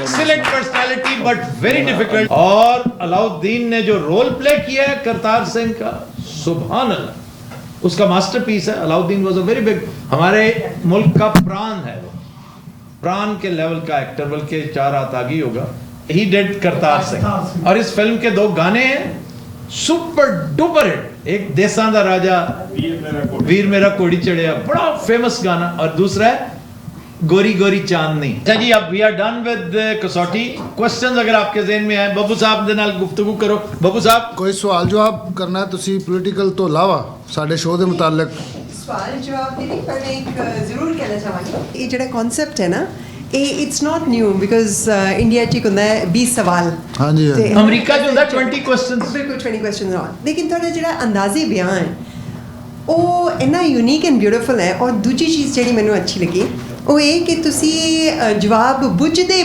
Excellent personality but very difficult. और अलाउद्दीन ने जो रोल प्ले किया है करतार सिंह का, सुभान अल्लाह, उसका मास्टरपीस है। Alauddin was a very big, हमारे मुल्क का प्राण है, प्राण के लेवल का एक्टर, बल्कि 4 हाथ आगे होगा। ही डिड करतार सिंह, और इस फिल्म के 2 गाने हैं सुपर डुपर हिट। एक देसां दा राजा वीर मेरा कोड़ी चढ़िया, बड़ा फेमस गाना, और दूसरा है गोरी गोरी चांदनी। अच्छा जी, अब वी आर डन विद कसौटी। क्वेश्चंस अगर आपके ज़हन में है, बब्बू साहब दे नाल गुफ्तगू करो। बब्बू साहब, ਕੋਈ ਸਵਾਲ ਜਵਾਬ ਕਰਨਾ ਹੈ ਤੁਸੀਂ ਪੋਲੀਟੀਕਲ ਤੋਂ ਇਲਾਵਾ ਸਾਡੇ ਸ਼ੋਅ ਦੇ ਮੁਤਾਲਕ? ਸਵਾਲ ਜਵਾਬ ਦੇ ਨਹੀਂ, ਪਰ ਮੈਂ ਇੱਕ ਜ਼ਰੂਰ ਕਹਿਣਾ ਚਾਹਾਂਗੀ, ਇਹ ਜਿਹੜਾ ਕਨਸੈਪਟ ਹੈ ਨਾ, ਇਹ it's not new, because India 'ਚ ਇੱਕ ਹੁੰਦਾ ਹੈ 20 ਸਵਾਲ। ਹਾਂਜੀ, ਹਾਂਜੀ। ਤੇ अमेरिका जो होता है 20 क्वेश्चंस। ਬਿਲਕੁਲ 20 ਕੁਐਸਚਨਸ ਆਨ। ਲੇਕਿਨ ਤੁਹਾਡਾ ਜਿਹੜਾ ਅੰਦਾਜ਼ੇ ਬਿਆਨ ਹੈ ਉਹ ਇੰਨਾ ਯੂਨੀਕ ਐਂਡ ਬਿਊਟੀਫੁਲ ਹੈ। ਔਰ ਦੂਜੀ ਚੀਜ਼ ਜਿਹੜੀ ਮੈਨੂੰ ਅੱਛੀ ਲੱਗੀ ਉਹ ਇਹ ਕਿ ਤੁਸੀਂ ਜਵਾਬ ਬੁੱਝਦੇ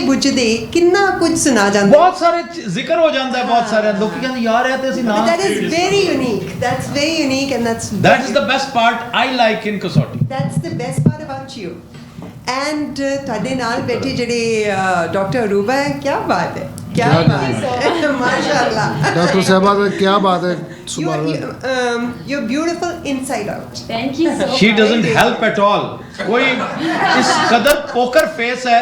ਕਿੰਨਾ ਕੁਝ ਸੁਣਾ ਜਾਂਦੇ। बहुत सारे जिक्र हो जाता है, बहुत सारे लोग कहते यार है तो ਅਸੀਂ ਨਾਮ। That is very unique. That's very unique, and That is the best part I like in Kasauti. That's the best part about you. And ਤੁਹਾਡੇ ਨਾਲ ਬੈਠੇ ਜਿਹੜੇ ਡਾਕਟਰ ਅਰੂਬਾ ਹੈ, ਕੀ ਬਾਤ ਹੈ, ਕੀ क्या ਬਾਤ ਹੈ, ਮਾਸ਼ਾਅੱਲਾ। डॉक्टर साहबा क्या बात है You सुभान you're beautiful inside out. Thank you so she much. Doesn't help at all. कोई इस कदर पोकर फेस है,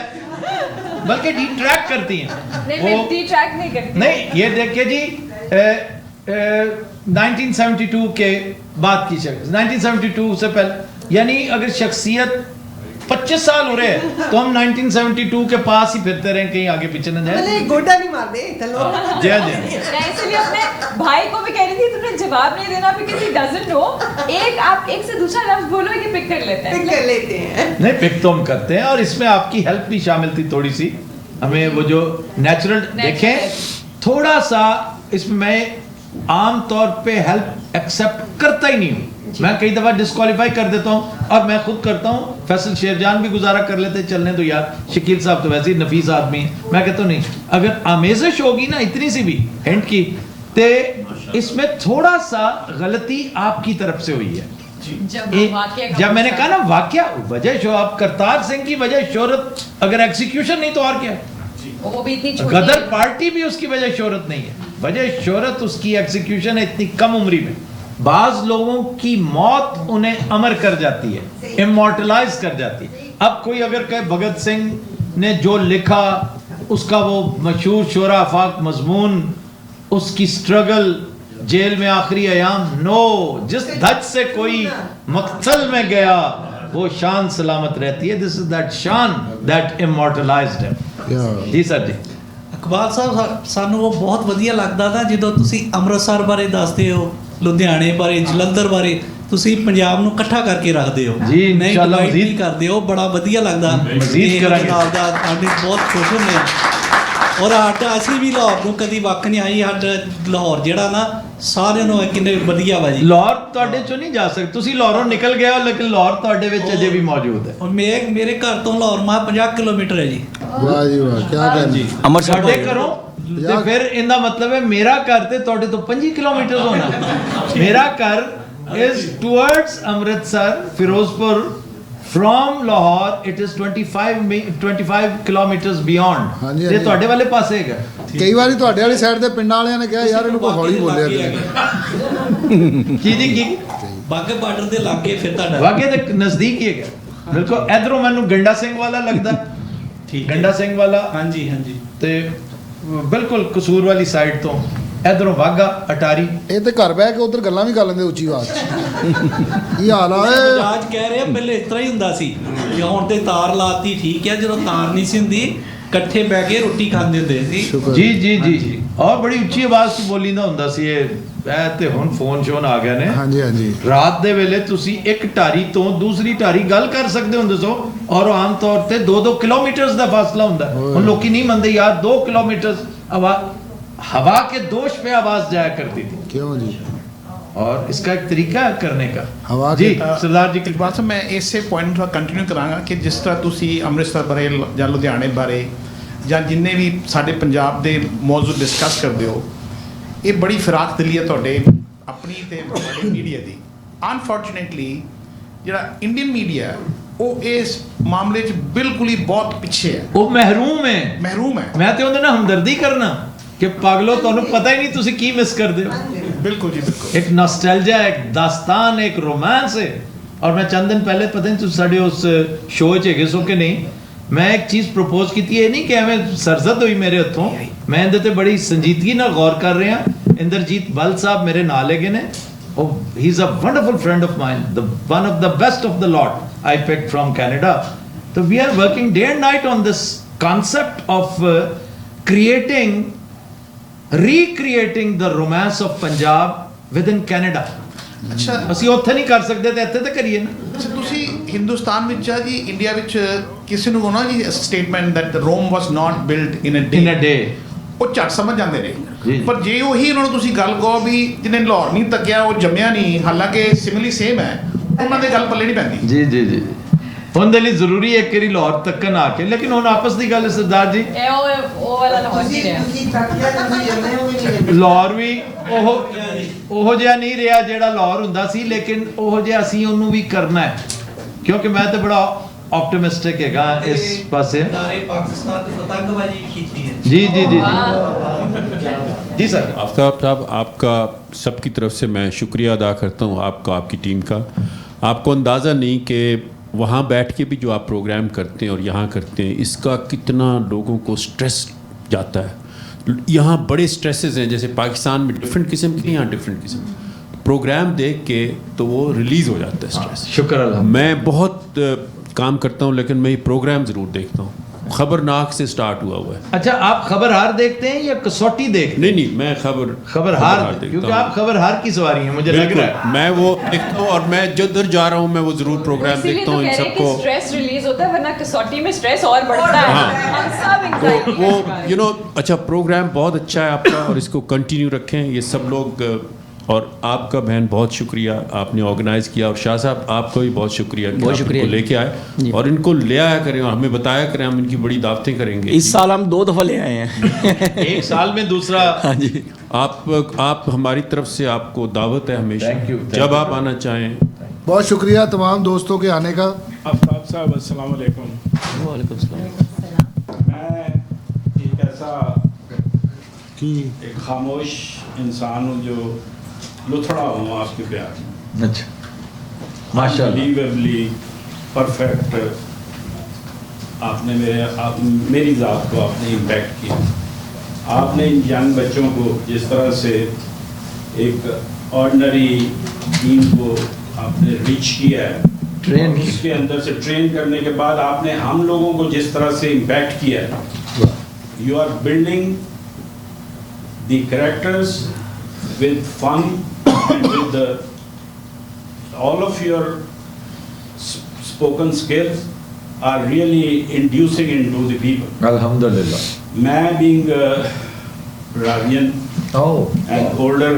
बल्कि डिट्रैक्ट करती हैं नहीं, वो। मैं डिट्रैक्ट नहीं करती। नहीं, ये देखिए जी 1972 के बाद की शख्स, 1972 से पहले, यानी अगर शख्सियत 25 साल हो रहे हैं तो हम 1972 के पास ही फिरते रहे, कहीं आगे पीछे न जाए। मतलब गोटा नहीं मारते चलो। जय जय। मैं इसलिए अपने भाई को भी कह रही थी तुमने जवाब नहीं देना बिकॉज़ ही डजंट नो। आप एक से दूसरा लफ्ज बोलो कि पिक कर लेते हैं। पिक कर लेते हैं। नहीं, पिक तो हम करते हैं, और इसमें आपकी हेल्प भी शामिल थी थोड़ी सी। हमें वो जो नेचुरल देखें थोड़ा सा, इसमें मैं आम तौर पे हेल्प एक्सेप्ट करता ही नहीं हूँ। मैं कई दफा डिस्क्वालीफाई कर देता हूँ, और मैं खुद करता हूँ। फैसल शेरजान भी गुजारा कर लेते, चलने तो यार, शकील साहब तो वैसे ही नफीस आदमी है। मैं कहता हूँ नहीं, अगर आमेज़श होगी ना इतनी सी भी हिंट की, ते इसमें थोड़ा सा गलती आपकी तरफ से हुई है। जब मैंने कहा ना वाकया, वजह शो आप करतार सिंह की वजह शोहरत, अगर एग्जीक्यूशन नहीं तो और क्या, वो भी इतनी छोटी गदर पार्टी भी उसकी वजह शोहरत नहीं है, वजह शोहरत उसकी एग्जीक्यूशन है इतनी कम उम्री में। बाज लोगों की मौत उन्हें अमर कर जाती है, इमोर्टलाइज कर जाती है। अब कोई अगर कहे भगत सिंह ने जो लिखा, उसका वो मशहूर शोरा आफाक मजमून, उसकी स्ट्रगल, जेल में आखिरी अयाम, नो, जिस धज से कोई मकतल में गया वो शान सलामत रहती है। दिस इज दैट शान दैट इमोर्टलाइज्ड है। जी सर जी। ਇਕਬਾਲ ਸਾਹਿਬ, ਸਾਨੂੰ ਉਹ ਬਹੁਤ ਵਧੀਆ ਲੱਗਦਾ ਨਾ ਜਦੋਂ ਤੁਸੀਂ ਅੰਮ੍ਰਿਤਸਰ ਬਾਰੇ ਦੱਸਦੇ ਹੋ, ਲੁਧਿਆਣੇ ਬਾਰੇ, ਜਲੰਧਰ ਬਾਰੇ, ਤੁਸੀਂ ਪੰਜਾਬ ਨੂੰ ਇਕੱਠਾ ਕਰਕੇ ਰੱਖਦੇ ਹੋ ਜੀ, ਨਹੀਂ ਇਨਸ਼ਾਅੱਲਾ divide ਮਜ਼ੀਦ ਨਹੀਂ ਕਰਦੇ ਹੋ, ਬੜਾ ਵਧੀਆ ਲੱਗਦਾ। ਮਜ਼ੀਦ ਕਰਾਂਗੇ। ਨਾਲ ਦਾ ਸਾਡੇ ਬਹੁਤ ਖੁਸ਼ ਹੁੰਦੇ ਹਾਂ। ਔਰ ਸਾਡਾ ਅਸੀਂ ਵੀ ਲਾਹੌਰ ਨੂੰ ਕਦੀ ਵੱਖ ਨਹੀਂ ਆਈ। ਸਾਡਾ ਲਾਹੌਰ ਜਿਹੜਾ ਨਾ ਸਾਰਿਆਂ ਨੂੰ ਕਿੰਨੇ ਵਧੀਆ ਵਾ ਜੀ। ਲਾਹੌਰ ਤੁਹਾਡੇ ਚੋਂ ਨਹੀਂ ਜਾ ਸਕਦੇ, ਤੁਸੀਂ ਲਾਹੌਰੋਂ ਨਿਕਲ ਗਏ ਹੋ, ਲੇਕਿਨ ਲਾਹੌਰ ਤੁਹਾਡੇ ਵਿੱਚ ਅਜੇ ਵੀ ਮੌਜੂਦ ਹੈ। ਔਰ ਮੇਰੇ ਘਰ ਤੋਂ ਲਾਹੌਰ ਮਾ 50 ਕਿਲੋਮੀਟਰ ਹੈ ਜੀ। वाह जी वाह, क्या कहना। ਅੰਮ੍ਰਿਤਸਰ ਤੁਹਾਡੇ ਘਰੋਂ ਤੇ ਫਿਰ ਇਹਦਾ ਮਤਲਬ ਹੈ ਮੇਰਾ ਘਰ ਤੇ ਤੁਹਾਡੇ ਤੋਂ 25 ਕਿਲੋਮੀਟਰ ਹੋਣਾ। ਮੇਰਾ ਘਰ is towards Amritsar, Firozpur. From Lahore it is 25 kilometers beyond। हाँ जी, हाँ ਤੇ जी। ਤੁਹਾਡੇ ਵਾਲੇ ਪਾਸੇ ਹੈਗਾ। ਕਈ ਵਾਰੀ ਤੁਹਾਡੇ ਵਾਲੀ ਸਾਈਡ ਦੇ ਪਿੰਡਾਂ ਵਾਲਿਆਂ ਨੇ ਕਿਹਾ ਯਾਰ ਇਹਨੂੰ ਕੋਈ ਹੌਲੀ ਬੋਲਿਆ ਕਰੇ। ਕੀ ਜੀ ਕੀ? ਬਾਗੇ ਬਾਰਡਰ ਦੇ ਲਾਗੇ ਫਿਰ ਤੁਹਾਡਾ ਵਾਗੇ ਦੇ ਨਜ਼ਦੀਕ ਹੀ ਹੈਗਾ ਬਿਲਕੁਲ। ਇਧਰੋਂ ਮੈਨੂੰ ਗੰਡਾ ਸਿੰਘ ਵਾਲਾ ਲੱਗਦਾ। ਠੀਕ, ਗੰਡਾ ਸਿੰਘ ਵਾਲਾ, ਹਾਂਜੀ ਹਾਂਜੀ। ਤੇ ਬਿਲਕੁਲ ਕਸੂਰ ਵਾਲੀ ਸਾਈਡ ਤੋਂ, ਇਧਰੋਂ ਵਾਗਾ ਅਟਾਰੀ। ਇਹ ਤੇ ਘਰ ਬਹਿ ਕੇ ਉਧਰ ਗੱਲਾਂ ਵੀ ਕਰ ਲੈਂਦੇ ਉੱਚੀ ਆਵਾਜ਼ 'ਚ। ਕੀ ਹਾਲ ਆ ਏ? ਮਜਾਜ ਕਹਿ ਰਿਹਾ ਪਹਿਲੇ ਇਸ ਤਰ੍ਹਾਂ ਹੀ ਹੁੰਦਾ ਸੀ, ਜੇ ਹੁਣ ਤੇ ਤਾਰ ਲਾਤੀ ਠੀਕ ਹੈ, ਜਦੋਂ ਤਾਰ ਨਹੀਂ ਸੀ ਹੁੰਦੀ ਇਕੱਠੇ ਬਹਿ ਕੇ ਰੋਟੀ ਖਾਂਦੇ ਹੁੰਦੇ ਸੀ। ਸ਼ੁਕਰ। ਜੀ ਜੀ ਜੀ ਜੀ। ਔਰ ਬੜੀ ਉੱਚੀ ਆਵਾਜ਼ 'ਚ ਬੋਲੀਦਾ ਹੁੰਦਾ ਸੀ। ਇਹ ਤੇ ਹੁਣ ਫੋਨ ਸ਼ੋਨ ਆ ਗਏ ਨੇ। ਹਾਂਜੀ ਹਾਂਜੀ। ਰਾਤ ਦੇ ਵੇਲੇ ਤੁਸੀਂ ਇੱਕ ਢਾਰੀ ਤੋਂ ਦੂਸਰੀ ਢਾਰੀ ਗੱਲ ਕਰ ਸਕਦੇ ਹੁੰਦੇ ਸੋ, ਔਰ ਆਮ ਤੌਰ ਤੇ 2-2 ਕਿਲੋਮੀਟਰ ਦਾ ਫਾਸਲਾ ਹੁੰਦਾ। ਹੁਣ ਲੋਕੀ ਨਹੀਂ ਮੰਨਦੇ ਯਾਰ, 2 ਕਿਲੋमीटर हवा के दोष पे आवाज जाया करती थी। क्यों जी? और इसका एक तरीका है करने का। हवा जी के सरदार जी ਇਕਬਾਲ ਸਾਹਿਬ, ਮੈਂ ਇਸੇ ਪੁਆਇੰਟ ਨੂੰ ਕੰਟੀਨਿਊ ਕਰਾਂਗਾ ਕਿ ਜਿਸ ਤਰ੍ਹਾਂ ਤੁਸੀਂ ਅੰਮ੍ਰਿਤਸਰ ਬਾਰੇ ਜਾਂ ਲੁਧਿਆਣੇ ਬਾਰੇ ਜਾਂ ਜਿੰਨੇ ਵੀ ਸਾਡੇ ਪੰਜਾਬ ਦੇ ਮੌਜੂਦ ਡਿਸਕਸ ਕਰਦੇ ਹੋ, ਇਹ ਬੜੀ ਫਿਰਾਕ ਦਿਲੀ ਹੈ ਤੁਹਾਡੇ ਆਪਣੀ ਤੇ ਤੁਹਾਡੇ ਮੀਡੀਆ ਦੀ। ਅਨਫੋਰਚੂਨੇਟਲੀ ਜਿਹੜਾ ਇੰਡੀਅਨ ਮੀਡੀਆ ਉਹ ਇਸ ਮਾਮਲੇ 'ਚ ਬਿਲਕੁਲ ਹੀ ਬਹੁਤ ਪਿੱਛੇ ਹੈ, ਉਹ ਮਹਿਰੂਮ ਹੈ। ਮਹਿਰੂਮ ਹੈ। ਮੈਂ ਤੇ ਉਹਦੇ ਨਾਲ ਹਮਦਰਦੀ ਕਰਨਾ ਕਿ ਪਾਗਲੋ, ਤੁਹਾਨੂੰ ਪਤਾ ਹੀ ਨਹੀਂ ਤੁਸੀਂ ਕੀ ਮਿਸ ਕਰਦੇ ਹੋ। ਬਿਲਕੁਲ ਜੀ ਬਿਲकुल। एक नॉस्टैल्जिया, एक दास्तान, एक रोमांस है। और मैं चंद दिन पहले पता नहीं तुम साढ़े उस शो च गए सो कि नहीं, मैं एक चीज़ प्रपोज की थी, ये नहीं कि हमें सरजद हुई मेरे हथों, मैं इहदे ते बड़ी संजीदगी नाल गौर कर रहा। इंद्रजीत बल साहब मेरे नाल है ने, he is a wonderful friend of mine, the one of the best of the lot I picked from Canada. तो we are working day and night on this concept of recreating the romance of Punjab within Canada। ਅੱਛਾ ਅਸੀਂ ਉੱਥੇ ਨਹੀਂ ਕਰ ਸਕਦੇ ਤੇ ਇੱਥੇ ਤਾਂ ਕਰੀਏ ਨਾ। ਅੱਛਾ, ਤੁਸੀਂ ਹਿੰਦੁਸਤਾਨ ਵਿੱਚ ਜਾਂ ਜੀ ਇੰਡੀਆ ਵਿੱਚ ਕਿਸੇ ਨੂੰ ਕਹੋ ਜੀ statement that Rome was not build in a day, ਉਹ ਝੱਟ ਸਮਝ ਜਾਂਦੇ ਨੇ। ਜੀ। ਪਰ ਜੇ ਉਹੀ ਉਹਨਾਂ ਨੂੰ ਤੁਸੀਂ ਗੱਲ ਕਹੋ ਵੀ ਜਿਹਨੇ ਲਾਹੌਰ ਨਹੀਂ ਤੱਕਿਆ ਉਹ ਜੰਮਿਆ ਨਹੀਂ, ਹਾਲਾਂਕਿ ਸਿਮਿਲੀ ਸੇਮ ਹੈ, ਉਹਨਾਂ ਦੇ ਗੱਲ ਪੱਲੇ ਨਹੀਂ ਪੈਂਦੀ। ਜੀ ਜੀ ਜੀ। ਉਹਦੇ ਲਈ ਜ਼ਰੂਰੀ ਹੈ ਕਿ ਲਾਹੌਰ ਤੱਕਣ ਆ ਕੇ, ਲੇਕਿਨ ਹੁਣ ਆਪਸ ਦੀ ਗੱਲ ਸਰਦਾਰ ਜੀ, ਉਹ ਵਾਲਾ ਲਾਹੌਰ ਨਹੀਂ ਰਿਹਾ। ਲਾਹੌਰ ਵੀ ਉਹ ਜਿਹਾ ਨਹੀਂ ਰਿਹਾ ਜਿਹੜਾ ਲਾਹੌਰ ਹੁੰਦਾ ਸੀ, ਲੇਕਿਨ ਉਹ ਜਿਹਾ ਅਸੀਂ ਉਹਨੂੰ ਵੀ ਕਰਨਾ ਹੈ। ਕਿਉਂਕਿ ਮੈਂ ਤਾਂ ਬੜਾ ऑप्टिमिस्टिक है इस पास से। नारे पाकिस्तान की पतंगबाजी खींची है। जी जी जी जी सर। आफ्ताब साहब, आपका सबकी तरफ से मैं शुक्रिया अदा करता हूँ, आपका, आपकी टीम का। आपको अंदाज़ा नहीं कि वहाँ बैठ के भी जो आप प्रोग्राम करते हैं और यहाँ करते हैं, इसका कितना लोगों को स्ट्रेस जाता है। यहाँ बड़े स्ट्रेसेस हैं, जैसे पाकिस्तान में डिफरेंट किस्म के, यहाँ डिफरेंट किस्म। प्रोग्राम देख के तो वो रिलीज़ हो जाता है स्ट्रेस। शुक्र अल्लाह। मैं बहुत काम करता हूँ, लेकिन मैं ये प्रोग्राम ज़रूर देखता हूँ। खबरनाक से स्टार्ट हुआ है। अच्छा, आप खबरहार देखते हैं या कसौटी देखते हैं? नहीं, मैं खबरहार क्योंकि आप खबरहार की सवारी हैं, मुझे लग रहा है। मैं वो देखता हूँ, और मैं जिधर जा रहा हूँ मैं वो जरूर प्रोग्राम देखता हूँ इन सबको। स्ट्रेस रिलीज होता है, वरना कसौटी में स्ट्रेस और बढ़ता है। हम सब तो वो अच्छा प्रोग्राम बहुत अच्छा है आपका, और इसको कंटिन्यू रखें। ये सब लोग, और आपका बहन बहुत शुक्रिया, आपने ऑर्गेनाइज किया, और शाह साहब आपका भी बहुत शुक्रिया कि आप इनको लेके आए, और इनको ले आया करें और हमें बताया करें, हम इनकी बड़ी दावतें करेंगे। इस साल हम 2 दफ़ा ले आए हैं। एक साल में दूसरा। हाँ जी। आप हमारी तरफ से आपको दावत है हमेशा, जब आप आना चाहें। बहुत शुक्रिया तमाम दोस्तों के आने का। आफ्ताब साहब अस्सलाम वालेकुम। वालेकुम सलाम। मैं एक ऐसा एक खामोश इंसान हूँ जो लुथड़ा हूँ आपके प्यार में। अच्छा, माशाल्लाह। अनबिलीवेबली परफेक्ट आपने मेरी ज़ात को आपने इम्पैक्ट किया। आपने इन यंग बच्चों को जिस तरह से एक ऑर्डिनरी टीम को आपने रीच किया है, ट्रेन और उसके अंदर से ट्रेन करने के बाद आपने हम लोगों को जिस तरह से इम्पैक्ट किया है, you are building the characters with fun and with all of your spoken skills are really inducing into the people. Alhamdulillah. मैं being Brazilian and older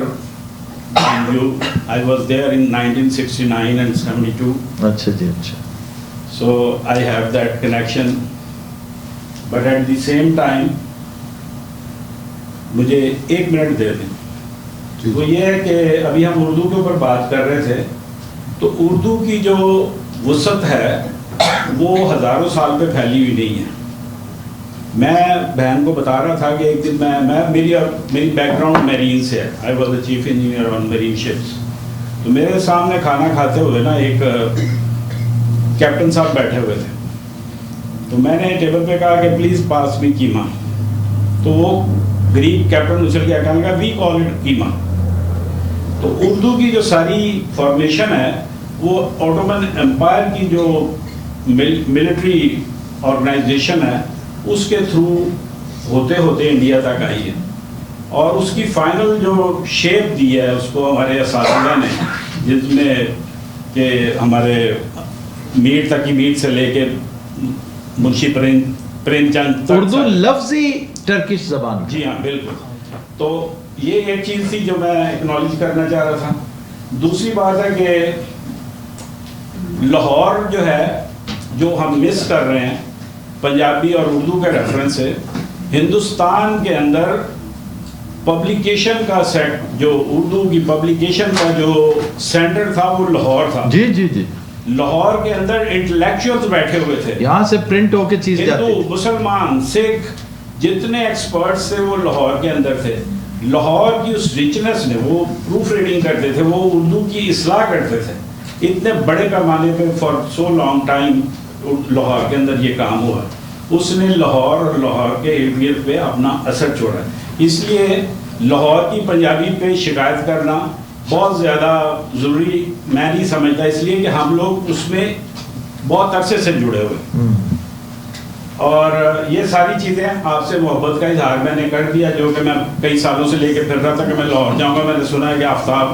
than you, I was there in 1969 and 72. अच्छा जी, अच्छा। So I have that connection, but at the same time मुझे 1 minute दे दें। तो ये है कि अभी हम उर्दू के ऊपर बात कर रहे थे, तो उर्दू की जो वसअत है वो हज़ारों साल पे फैली हुई नहीं है। मैं बहन को बता रहा था कि एक दिन मेरी बैकग्राउंड मैरीन से है। I was the chief engineer on marine ships. तो मेरे सामने खाना खाते हुए ना एक कैप्टन साहब बैठे हुए थे, तो मैंने टेबल पे कहा कि प्लीज़ पास मी कीमा। तो वो गरीब कैप्टन उछल के कहने लगा वी कॉल इट कीमा। तो उर्दू की जो सारी फॉर्मेशन है वो ऑटोमन एम्पायर की जो मिलिट्री ऑर्गेनाइजेशन है उसके थ्रू होते होते इंडिया तक आई है, और उसकी फाइनल जो शेप दी है उसको हमारे असातिज़ा ने, जिसमें कि हमारे मीर तक की मीर से लेके मुंशी प्रेमचंद तक। उर्दू लफ्जी टर्किश ज़बान। जी हाँ, बिल्कुल। तो ये एक चीज़ थी जो मैं एक्नॉलेज करना चाह रहा था। दूसरी बात है कि लाहौर जो है, जो हम मिस कर रहे हैं पंजाबी और उर्दू के रेफरेंस से, हिंदुस्तान के अंदर पब्लिकेशन का सेट, जो उर्दू की पब्लिकेशन का जो सेंटर था वो लाहौर था। जी जी जी। लाहौर के अंदर इंटेलेक्चुअल्स बैठे हुए थे, यहाँ से प्रिंट होके चीज जाती। हिंदू, मुसलमान, सिख, जितने एक्सपर्ट्स थे वो लाहौर के अंदर थे। लाहौर की उस रिचनेस ने, वो प्रूफ रीडिंग करते थे, वो उर्दू की इस्लाह करते थे। इतने बड़े पैमाने पे for so long time Lahore के अंदर ये काम हुआ। उसने लाहौर और लाहौर के इर्द गिर्द पे अपना असर छोड़ा। इसलिए लाहौर की पंजाबी पे शिकायत करना बहुत ज़्यादा ज़रूरी मैं नहीं समझता, इसलिए कि हम लोग उसमें बहुत अरसे से जुड़े हुए। और ये सारी चीज़ें आपसे मोहब्बत का इजहार मैंने कर दिया, जो कि मैं कई सालों से लेके फिर रहा था कि मैं लाहौर जाऊंगा। मैंने सुना है कि आफ्ताब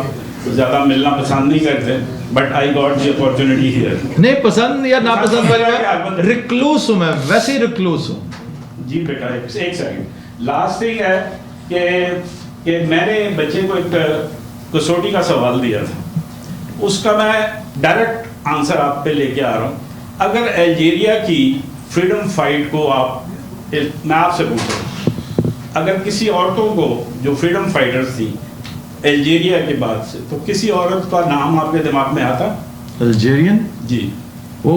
ज़्यादा मिलना पसंद नहीं करते, but I got the opportunity here. नहीं, पसंद या नापसंद वाली, रिक्लूस हूँ मैं, वैसे ही रिक्लूस हूँ। जी बेटा, एक सेकंड। लास्ट थिंग है कि मैंने बच्चे को एक कसौटी का सवाल दिया था, उसका मैं डायरेक्ट आंसर आप पे लेके आ रहा हूँ। अगर अल्जीरिया की फ्रीडम फाइट को मैं आपसे पूछ रहा हूँ, अगर किसी औरतों को जो फ्रीडम फाइटर्स थी अल्जीरिया के बाद से, तो किसी औरत का नाम आपके दिमाग में आता? अल्जीरियन? जी। वो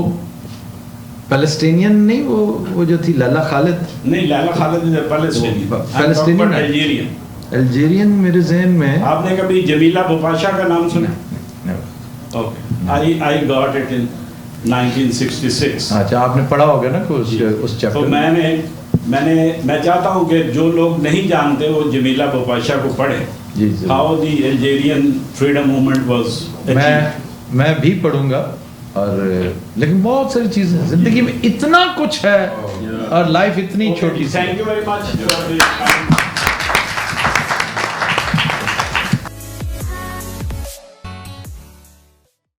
पैलेस्टीनियन नहीं, वो जो थी लैला खालिद, नहीं Laila Khalid Palestinian Algerian. Algerian मेरे जहन में। आपने कभी जमीला बोपाशा का नाम सुना? नहीं। Okay, I got it in 1966। अच्छा, आपने पढ़ा होगा ना उस तो चैप्टर। मैं चाहता हूँ कि जो लोग नहीं जानते वो जमीला बोपाशा को पढ़े, how the Algerian freedom movement was. मैं भी पढ़ूंगा, और लेकिन बहुत सारी चीजें जिंदगी में, इतना कुछ है और लाइफ इतनी छोटी। Thank you very much.